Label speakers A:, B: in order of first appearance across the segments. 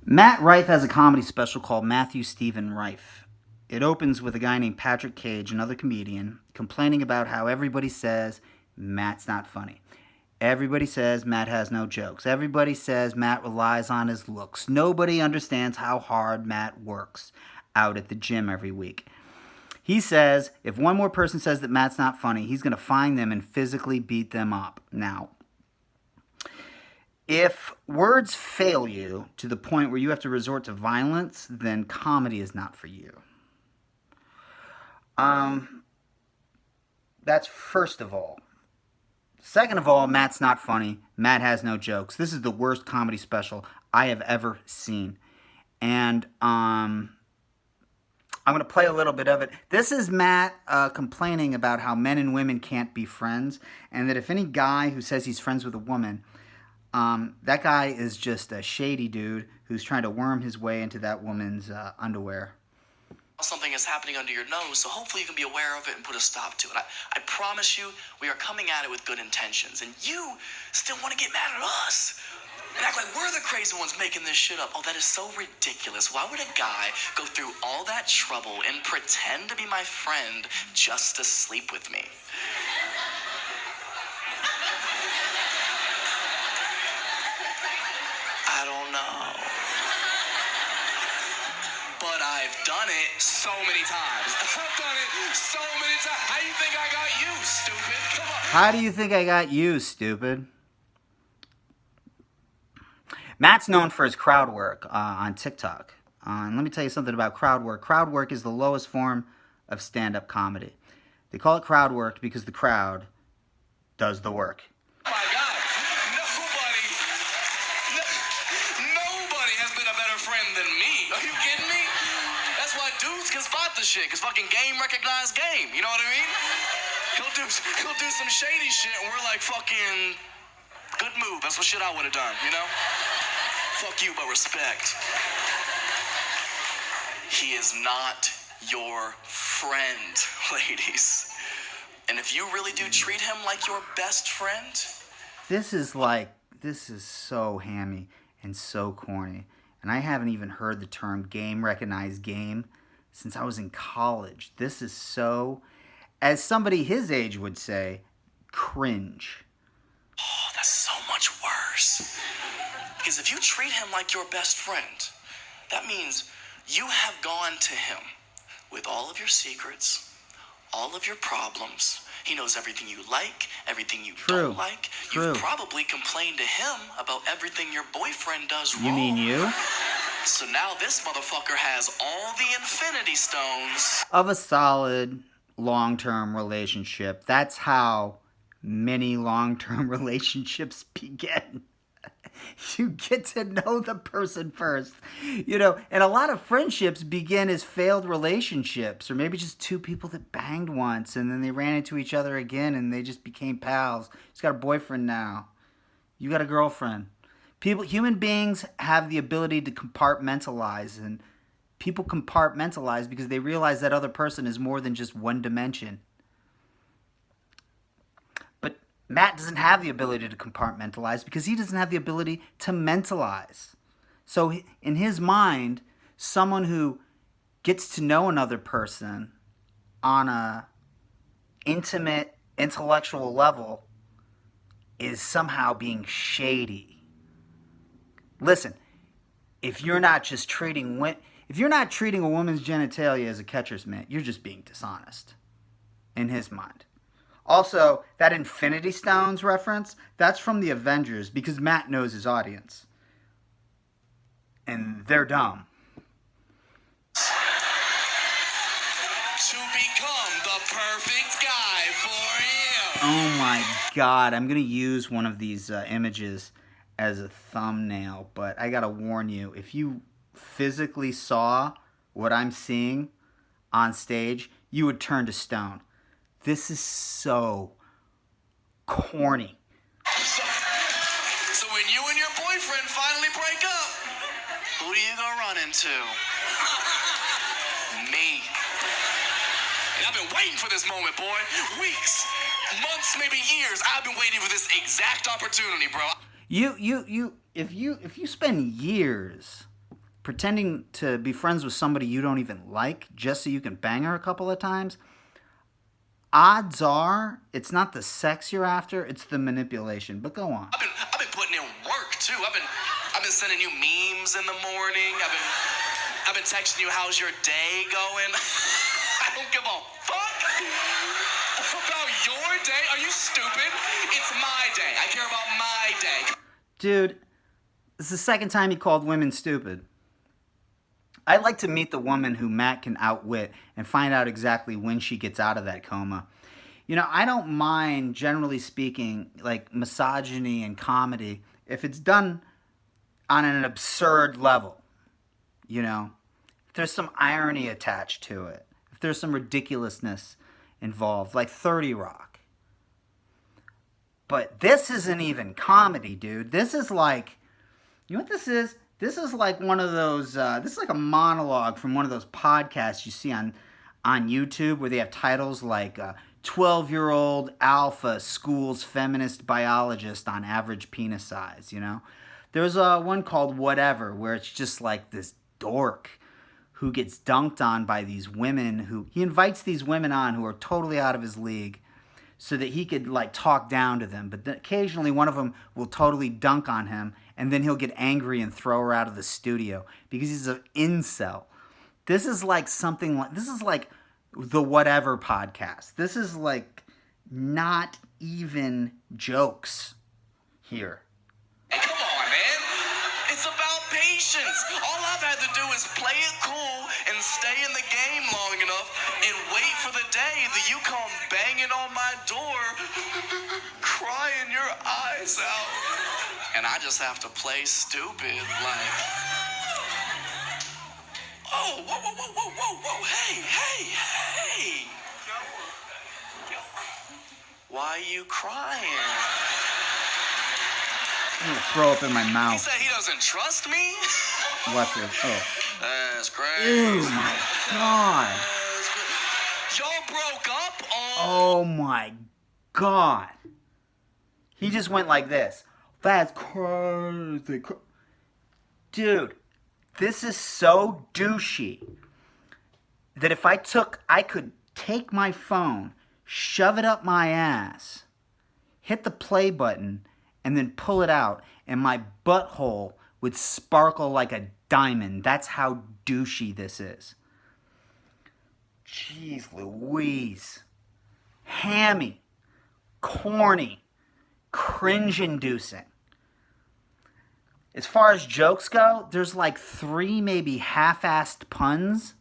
A: Matt Rife has a comedy special called Matthew Stephen Rife. It opens with a guy named Patrick Cage, another comedian, complaining about how everybody says Matt's not funny. Everybody says Matt has no jokes. Everybody says Matt relies on his looks. Nobody understands how hard Matt works out at the gym every week. He says if one more person says that Matt's not funny, he's going to find them and physically beat them up. Now, if words fail you to the point where you have to resort to violence, then comedy is not for you. That's first of all. Second of all, Matt's not funny. Matt has no jokes. This is the worst comedy special I have ever seen. And I'm going to play a little bit of it. This is Matt complaining about how men and women can't be friends, and that if any guy who says he's friends with a woman, that guy is just a shady dude who's trying to worm his way into that woman's underwear.
B: Something is happening under your nose, so hopefully you can be aware of it and put a stop to it. I promise you, we are coming at it with good intentions, and you still want to get mad at us and act like we're the crazy ones making this shit up. Oh, that is so ridiculous. Why would a guy go through all that trouble and pretend to be my friend just to sleep with me? I don't know. But I've done it so many times. I've done it so many times. How do you think I got you, stupid? Come on.
A: How do you think I got you, stupid? Matt's known for his crowd work on TikTok. And let me tell you something about crowd work. Crowd work is the lowest form of stand-up comedy. They call it crowd work because the crowd does the work.
B: Oh my God. Nobody has been a better friend than me. Are you kidding me? That's why dudes can spot the shit, because fucking game recognized game. You know what I mean? He'll do some shady shit, and we're like, fucking, good move. That's what shit I would have done, you know? Fuck you, but respect. He is not your friend, ladies. And if you really do treat him like your best friend...
A: This is so hammy and so corny. And I haven't even heard the term game recognized game since I was in college. This is so, as somebody his age would say, cringe.
B: Oh, that's so much worse. Because if you treat him like your best friend, that means you have gone to him with all of your secrets, all of your problems. He knows everything you like, everything you don't like. You've probably complained to him about everything your boyfriend does wrong.
A: You mean you?
B: So now this motherfucker has all the infinity stones
A: of a solid long-term relationship. That's how many long-term relationships begin. You get to know the person first, and a lot of friendships begin as failed relationships, or maybe just two people that banged once and then they ran into each other again and they just became pals. He's got a boyfriend now. You got a girlfriend. Human beings have the ability to compartmentalize, and people compartmentalize because they realize that other person is more than just one dimension. But Matt doesn't have the ability to compartmentalize because he doesn't have the ability to mentalize. So in his mind, someone who gets to know another person on a intimate, intellectual level is somehow being shady. Listen, if you're not treating a woman's genitalia as a catcher's mitt, you're just being dishonest in his mind. Also, that Infinity Stones reference, that's from the Avengers because Matt knows his audience. And they're dumb.
B: To become the perfect guy for you.
A: Oh my God, I'm going to use one of these images as a thumbnail, but I gotta warn you, if you physically saw what I'm seeing on stage, you would turn to stone. This is so corny.
B: So when you and your boyfriend finally break up, who do you gonna run into? Me. And I've been waiting for this moment, boy. Weeks, months, maybe years. I've been waiting for this exact opportunity, bro.
A: If you spend years pretending to be friends with somebody you don't even like just so you can bang her a couple of times, odds are it's not the sex you're after, it's the manipulation. But go on.
B: I've been putting in work too. I've been sending you memes in the morning. I've been texting you, how's your day going? I don't give a fuck about your day. Are you stupid? It's my day. I care about my day.
A: Dude, this is the second time he called women stupid. I'd like to meet the woman who Matt can outwit and find out exactly when she gets out of that coma. You know, I don't mind, generally speaking, like misogyny and comedy if it's done on an absurd level. You know, if there's some irony attached to it, if there's some ridiculousness involved, like 30 Rock. But this isn't even comedy, dude. This is like, you know what this is? This is like one of those, this is like a monologue from one of those podcasts you see on YouTube where they have titles like 12-year-old alpha schools feminist biologist on average penis size, you know? There's one called Whatever where it's just like this dork who gets dunked on by these women who, he invites these women on who are totally out of his league so that he could like talk down to them. But then occasionally one of them will totally dunk on him and then he'll get angry and throw her out of the studio because he's an incel. This is like something like, this is like the Whatever podcast. This is like not even jokes here.
B: Hey, come on, man. It's about patience. All I've had to do is play it cool and stay in the game long enough and wait for the day that you come banging on my door, crying your eyes out. And I just have to play stupid, like, oh, whoa, whoa, whoa, whoa, whoa, whoa, hey. Why are you crying?
A: I'm gonna throw up in my
B: He
A: mouth.
B: said he doesn't trust me?
A: Watch this. Oh.
B: That's crazy.
A: Ew, my God.
B: Y'all broke up?
A: Oh my God. He just went like this. That's crazy. Dude, this is so douchey that if I could take my phone, shove it up my ass, hit the play button, and then pull it out, and my butthole would sparkle like a diamond. That's how douchey this is. Jeez Louise. Hammy. Corny. Cringe-inducing. As far as jokes go, there's like 3 maybe half-assed puns.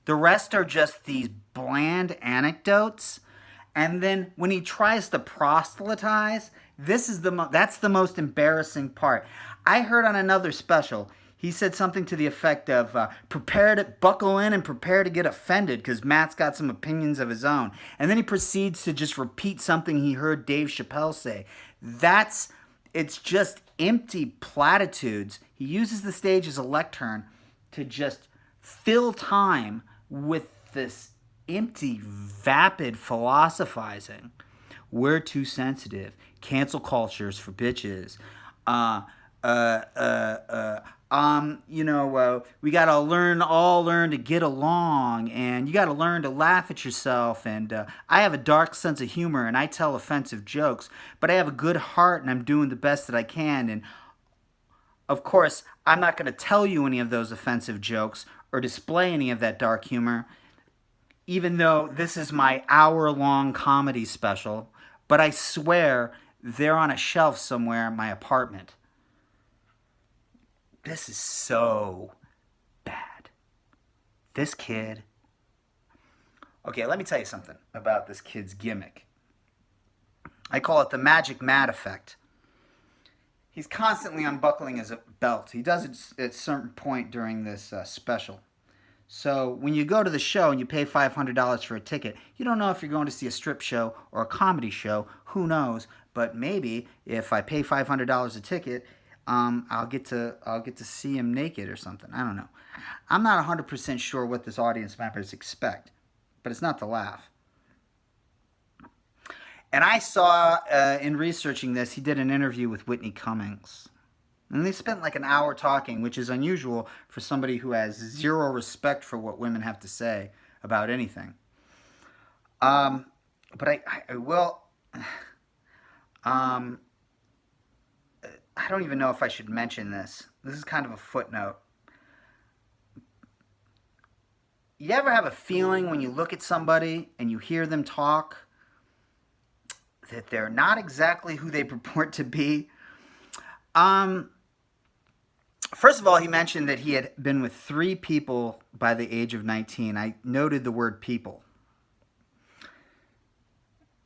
A: The rest are just these bland anecdotes. And then when he tries to proselytize, that's the most embarrassing part. I heard on another special, he said something to the effect of, buckle in and prepare to get offended because Matt's got some opinions of his own. And then he proceeds to just repeat something he heard Dave Chappelle say. It's just empty platitudes. He uses the stage as a lectern to just fill time with this empty, vapid philosophizing. We're too sensitive. Cancel cultures for bitches. We gotta learn to get along, and you gotta learn to laugh at yourself. And I have a dark sense of humor, and I tell offensive jokes, but I have a good heart, and I'm doing the best that I can. And of course, I'm not gonna tell you any of those offensive jokes or display any of that dark humor, even though this is my hour-long comedy special. But I swear they're on a shelf somewhere in my apartment. This is so bad. This kid. Okay, let me tell you something about this kid's gimmick. I call it the Magic Matt effect. He's constantly unbuckling his belt. He does it at a certain point during this special. So when you go to the show and you pay $500 for a ticket, you don't know if you're going to see a strip show or a comedy show. Who knows? But maybe if I pay $500 a ticket, I'll get to see him naked or something. I don't know. I'm not 100% sure what this audience members expect, but it's not to laugh. And I saw in researching this, he did an interview with Whitney Cummings. And they spent like an hour talking, which is unusual for somebody who has zero respect for what women have to say about anything. Um, but I will. Um, I don't even know if I should mention this. This is kind of a footnote. You ever have a feeling when you look at somebody and you hear them talk that they're not exactly who they purport to be? Um, First of all, he mentioned that he had been with 3 people by the age of 19. I noted the word people.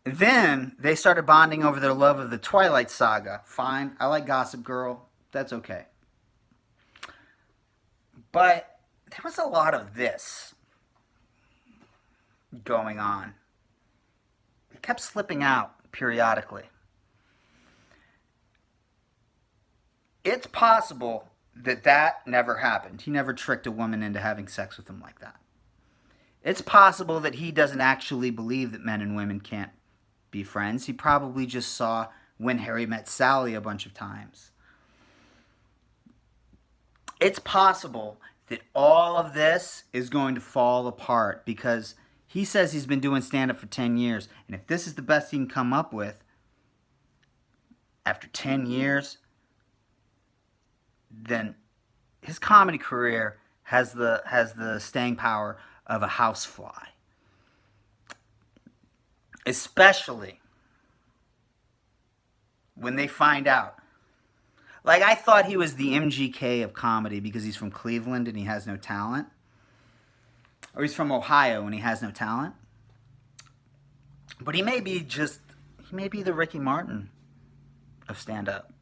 A: Then they started bonding over their love of the Twilight Saga. Fine, I like Gossip Girl. That's okay. But there was a lot of this going on. It kept slipping out periodically. It's possible that that never happened. He never tricked a woman into having sex with him like that. It's possible that he doesn't actually believe that men and women can't be friends. He probably just saw When Harry Met Sally a bunch of times. It's possible that all of this is going to fall apart because he says he's been doing stand-up for 10 years. And if this is the best he can come up with after 10 years, then his comedy career has the staying power of a housefly. Especially when they find out. Like, I thought he was the MGK of comedy because he's from Cleveland and he has no talent. Or he's from Ohio and he has no talent. But he may be the Ricky Martin of stand-up.